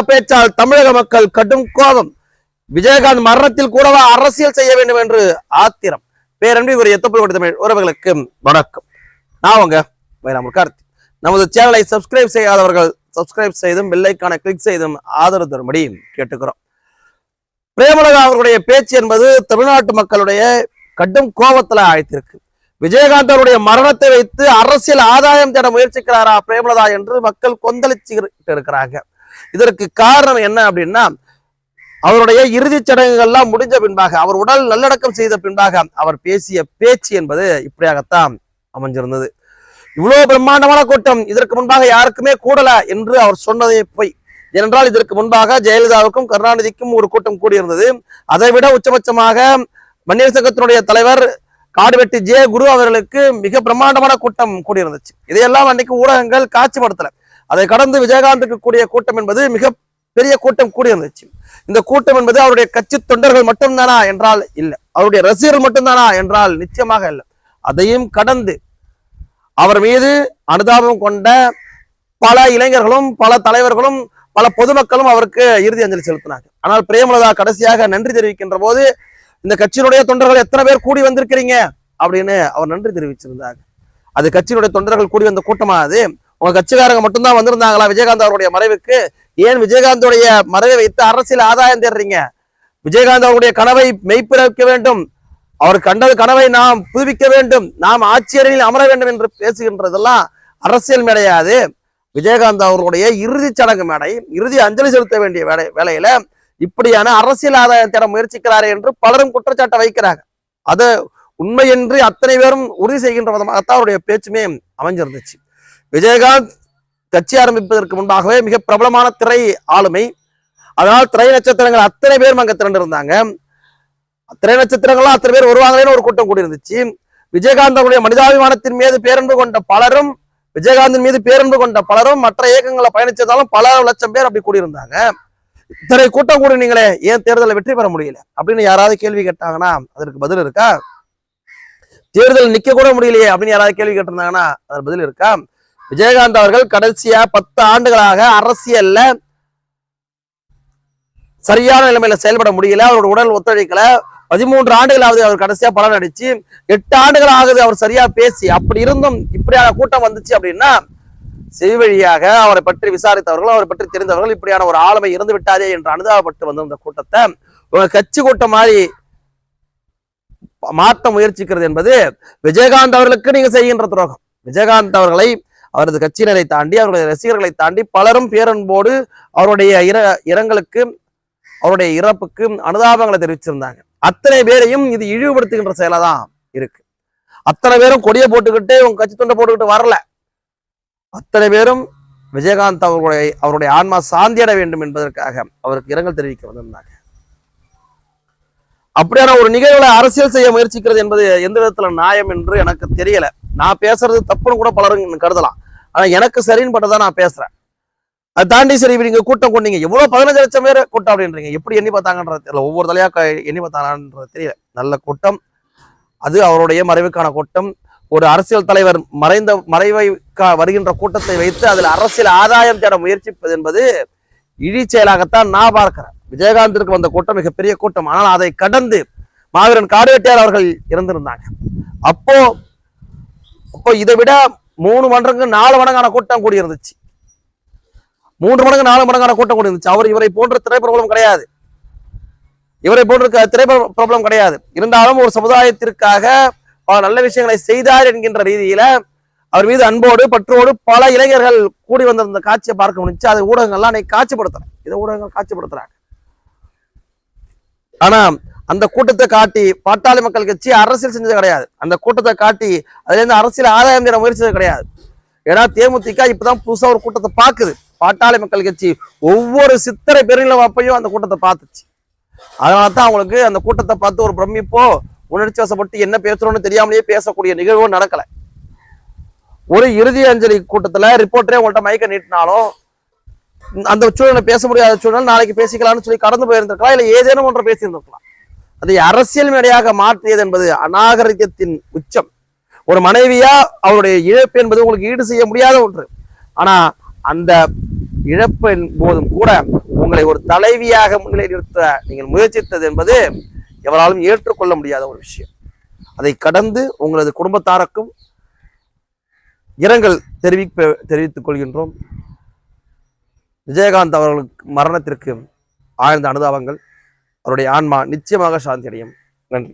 பேச்சால் தமிழக மக்கள் கடும் கோபம். விஜயகாந்த் மரணத்தில் கூடவா அரசியல் செய்ய வேண்டும் என்று ஆத்திரம். பேரன்பு ஒரு எத்தப்பல் தமிழ் உறவுகளுக்கு வணக்கம். நான் உங்க வைராமூர் கார்த்தி. நமது சேனலை சப்ஸ்கிரைப் செய்யாதவர்கள் சப்ஸ்கிரைப் செய்தும் பெல்லைக்கான கிளிக் செய்தும் ஆதரவு தரும்படி கேட்டுக்கிறோம். பிரேமலதா அவர்களுடைய பேச்சு என்பது தமிழ்நாட்டு மக்களுடைய கடும் கோபத்துல ஆழ்த்திருக்கு. விஜயகாந்த் அவருடைய மரணத்தை வைத்து அரசியல் ஆதாயம் தேட முயற்சிக்கிறாரா பிரேமலதா என்று மக்கள் கொந்தளிச்சுக்கிட்டு இருக்கிறாங்க. இதற்கு காரணம் என்ன அப்படின்னா, அவருடைய இறுதிச் சடங்குகள்லாம் முடிஞ்ச பின்பாக, அவர் உடல் நல்லடக்கம் செய்த பின்பாக அவர் பேசிய பேச்சு என்பது இப்படியாகத்தான் அமைஞ்சிருந்தது. இவ்வளவு பிரம்மாண்டமான கூட்டம் இதற்கு முன்பாக யாருக்குமே கூடல என்று அவர் சொன்னதே பொய். ஏனென்றால் இதற்கு முன்பாக ஜெயலலிதாவுக்கும் கருணாநிதிக்கும் ஒரு கூட்டம் கூடியிருந்தது. அதை விட உச்சபட்சமாக வன்னியர் சங்கத்தினுடைய தலைவர் காடுவெட்டி ஜே குரு அவர்களுக்கு மிக பிரம்மாண்டமான கூட்டம் கூடியிருந்துச்சு. இதையெல்லாம் அன்னைக்கு ஊடகங்கள் காட்சிப்படுத்தல. அதை கடந்து விஜயகாந்துக்கு கூடிய கூட்டம் என்பது மிக பெரிய கூட்டம் கூடியிருந்துச்சு. இந்த கூட்டம் என்பது அவருடைய கட்சி தொண்டர்கள் மட்டும்தானா என்றால் இல்லை, அவருடைய ரசிகர்கள் மட்டும்தானா என்றால் நிச்சயமாக இல்லை. அதையும் கடந்து அவர் மீது அனுதாபம் கொண்ட பல இளைஞர்களும் பல தலைவர்களும் பல பொதுமக்களும் அவருக்கு இறுதி அஞ்சலி செலுத்தினாங்க. ஆனால் பிரேமலதா கடைசியாக நன்றி தெரிவிக்கின்ற போது, இந்த கட்சியினுடைய தொண்டர்கள் எத்தனை பேர் கூடி வந்திருக்கிறீங்க அப்படின்னு அவர் நன்றி தெரிவிச்சிருந்தாங்க. அது கட்சியினுடைய தொண்டர்கள் கூடி வந்த கூட்டமானது உங்க கட்சிக்காரங்க மட்டும்தான் வந்திருந்தாங்களா விஜயகாந்த் அவருடைய மறைவுக்கு? ஏன் விஜயகாந்தோடைய மறைவை வைத்து அரசியல் ஆதாயம் தேடுறீங்க? விஜயகாந்த் அவருடைய கனவை மெய்ப்பிறக்க வேண்டும், அவர் கண்டது கனவை நாம் புதுப்பிக்க வேண்டும், நாம் ஆட்சியறையில் அமர வேண்டும் என்று பேசுகின்றதெல்லாம் அரசியல் மேடையாது. விஜயகாந்த் அவர்களுடைய இறுதி சடங்கு மேடை, இறுதி அஞ்சலி செலுத்த வேண்டிய வேலையில இப்படியான அரசியல் ஆதாயம் தேட முயற்சிக்கிறாரு என்று பலரும் குற்றச்சாட்டை வைக்கிறாங்க. அது உண்மை என்று அத்தனை பேரும் உறுதி செய்கின்ற விதமாகத்தான் அவருடைய பேச்சுமே அமைஞ்சிருந்துச்சு. விஜயகாந்த் கட்சி ஆரம்பிப்பதற்கு முன்பாகவே மிக பிரபலமான திரை ஆளுமை, அதனால் திரை நட்சத்திரங்கள் அத்தனை பேரும் அங்க திரண்டு இருந்தாங்க. திரை நட்சத்திரங்கள்லாம் அத்தனை பேர் வருவாங்களேன்னு ஒரு கூட்டம் கூடியிருந்துச்சு. விஜயகாந்த் அவருடைய மனிதாபிமானத்தின் மீது பேரன்பு கொண்ட பலரும், விஜயகாந்தின் மீது பேரன்பு கொண்ட பலரும் மற்ற இயக்கங்களை பயணிச்சதாலும் பல லட்சம் பேர் அப்படி கூடியிருந்தாங்க. இத்தனை கூட்டம் கூடினீங்களே, ஏன் தேர்தலை வெற்றி பெற முடியல அப்படின்னு யாராவது கேள்வி கேட்டாங்கன்னா அதற்கு பதில் இருக்கா? தேர்தல் நிக்க கூட முடியலையே அப்படின்னு யாராவது கேள்வி கேட்டிருந்தாங்கன்னா அதற்கு பதில் இருக்கா? விஜயகாந்த் அவர்கள் கடைசியா 10 ஆண்டுகளாக அரசியல்ல சரியான நிலைமையில செயல்பட முடியல, அவரோட உடல் ஒத்துழைக்கல. 13 ஆண்டுகளாவது அவர் கடைசியா பலன் அடிச்சு, 8 ஆண்டுகள் ஆகுது அவர் சரியா பேசி. அப்படி இருந்தும் இப்படியான கூட்டம் வந்துச்சு அப்படின்னா, செவி வழியாக அவரை பற்றி விசாரித்தவர்கள், அவரை பற்றி தெரிந்தவர்கள் இப்படியான ஒரு ஆளுமை இருந்து விட்டாதே என்று அனுதாபப்பட்டு வந்திருந்த கூட்டத்தை உங்க கட்சி கூட்டம் மாதிரி மாற்ற முயற்சிக்கிறது என்பது விஜயகாந்த் அவர்களுக்கு நீங்க செய்கின்ற துரோகம். விஜயகாந்த் அவர்களை, அவரது கட்சியினரை தாண்டி, அவருடைய ரசிகர்களை தாண்டி பலரும் பேரன்போடு அவருடைய இரங்கலுக்கு, அவருடைய இறப்புக்கு அனுதாபங்களை தெரிவிச்சிருந்தாங்க. அத்தனை பேரையும் இது இழிவுபடுத்துகின்ற செயலாதான் இருக்கு. அத்தனை பேரும் கொடியை போட்டுக்கிட்டு உங்க கட்சி தொண்டை போட்டுக்கிட்டு வரல. அத்தனை பேரும் விஜயகாந்த் அவருடைய ஆன்மா சாந்தியட வேண்டும் என்பதற்காக அவருக்கு இரங்கல் தெரிவிக்க வந்திருந்தாங்க. அப்படியான ஒரு நிகழ்வுல அரசியல் செய்ய முயற்சிக்கிறது என்பது எந்த விதத்துல நியாயம் என்று எனக்கு தெரியல. நான் பேசுறது தப்புன்னு கூட பலரும் கருதலாம், ஆனா எனக்கு சரின்னு பட்டதான் நான் பேசுறேன். அதை தாண்டி சரி நீங்க கூட்டம் கொண்டீங்க, எவ்வளவு 15 லட்சம் பேர் கூட்டம் அப்படின்றீங்க, எப்படி எண்ணி பார்த்தாங்கன்றது தெரியல, ஒவ்வொரு தலையா எண்ணி பார்த்தாங்கன்றது தெரியல. நல்ல கூட்டம் அது, அவருடைய மறைவுக்கான கூட்டம். ஒரு அரசியல் தலைவர் மறைவை வருகின்ற கூட்டத்தை வைத்து அதில் அரசியல் ஆதாயம் தேட முயற்சிப்பது என்பது இழி செயலாகத்தான் நான் பார்க்கிறேன். விஜயகாந்திற்கு வந்த கூட்டம் மிகப்பெரிய கூட்டம், ஆனால் அதை கடந்து மாவீரன் காடுவெட்டியார் அவர்கள் இறந்திருந்தாங்க. அப்போ இதை விட 3 மடங்கு 4 மடங்கான கூட்டம் கூடி இருந்துச்சு. 3 மடங்கு 4 மடங்கான கூட்டம் கூடி இருந்துச்சு. இவரை போன்ற திரைப்பிரபலம் கிடையாது, இவரை போன்ற திரைப்பிரபலம் கிடையாது. இருந்தாலும் ஒரு சமுதாயத்திற்காக பல நல்ல விஷயங்களை செய்தார் என்கின்ற ரீதியில அவர் மீது அன்போடு பற்றோடு பல இளைஞர்கள் கூடி வந்திருந்த காட்சியை பார்க்க முடிஞ்சு. அதை ஊடகங்கள்லாம் இன்னைக்கு காட்சிப்படுத்துறாங்க, இதை ஊடகங்கள் காட்சிப்படுத்துறாங்க. ஆனா அந்த கூட்டத்தை காட்டி பாட்டாளி மக்கள் கட்சி அரசியல் செஞ்சது கிடையாது. அந்த கூட்டத்தை காட்டி அதுல இருந்து அரசியல் ஆதாயம் தேட முயற்சிச்சது கிடையாது. ஏன்னா தேமுதிக இப்பதான் புதுசா ஒரு கூட்டத்தை பாக்குது. பாட்டாளி மக்கள் கட்சி ஒவ்வொரு சித்திரை பெருநிலவாப்பையும் அந்த கூட்டத்தை பார்த்துச்சு. அதனாலதான் அவங்களுக்கு அந்த கூட்டத்தை பார்த்து ஒரு பிரமிப்போ உணர்ச்சி வசப்பட்டு என்ன பேசுறோம்னு தெரியாமலேயே பேசக்கூடிய நிகழ்வும் நடக்கல. ஒரு இறுதி அஞ்சலி கூட்டத்துல ரிப்போர்ட்டரே உங்கள்கிட்ட மைக்க நீட்டினாலும் அந்த சூழலை பேச முடியாத சூழல் நாளைக்கு பேசிக்கலாம்னு சொல்லி கடந்து போயிருந்திருக்கலாம், இல்ல ஏதேனும் ஒன்றை பேசியிருந்திருக்கலாம். அதை அரசியல் மேடையாக மாற்றியது என்பது அநாகரிகத்தின் உச்சம். ஒரு மனைவியா அவருடைய இழப்பு என்பது உங்களுக்கு ஈடு செய்ய முடியாத ஒன்று. ஆனா அந்த இழப்பின் போதும் கூட உங்களை ஒரு தலைவியாக முன்னிலை நிறுத்த நீங்கள் முயற்சித்தது என்பது எவராலும் ஏற்றுக்கொள்ள முடியாத ஒரு விஷயம். அதை கடந்து உங்களது குடும்பத்தாருக்கும் இரங்கல் தெரிவித்துக் கொள்கின்றோம். விஜயகாந்த் அவர்களுக்கு மரணத்திற்கு ஆழ்ந்த அனுதாபங்கள். அவருடைய ஆன்மா நிச்சயமாக சாந்தி அடையும். நன்றி.